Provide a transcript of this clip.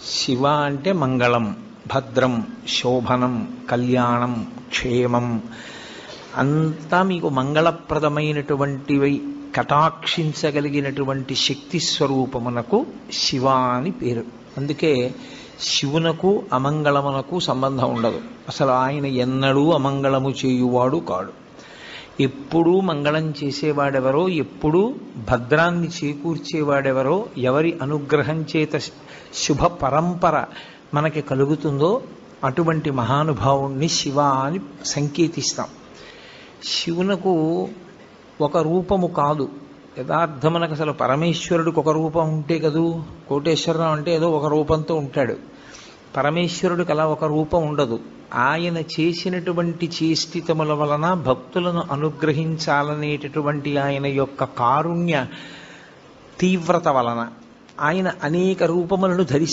శివ అంటే మంగళం, భద్రం, శోభనం, కళ్యాణం, క్షేమం అంతా మీకు మంగళప్రదమైనటువంటివి కటాక్షించగలిగినటువంటి శక్తి స్వరూపమునకు శివ అని పేరు. అందుకే శివునకు అమంగళమునకు సంబంధం ఉండదు. అసలు ఆయన ఎన్నడూ అమంగళము చేయువాడు కాడు. ఎప్పుడూ మంగళం చేసేవాడెవరో, ఎప్పుడూ భద్రాన్ని చేకూర్చేవాడెవరో, ఎవరి అనుగ్రహం చేత శుభ పరంపర మనకి కలుగుతుందో అటువంటి మహానుభావుణ్ణి శివ అని సంకేతిస్తాం. శివునకు ఒక రూపము కాదు, యథార్థమునకు అసలు పరమేశ్వరుడికి ఒక రూపం ఉంటే కదూ. కోటేశ్వరరావు అంటే ఏదో ఒక రూపంతో ఉంటాడు. పరమేశ్వరుడికి అలా ఒక రూపం ఉండదు. ఆయన చేసినటువంటి చేష్టితముల వలన భక్తులను అనుగ్రహించాలనేటటువంటి ఆయన యొక్క కారుణ్య తీవ్రత వలన ఆయన అనేక రూపములను ధరిస్తారు.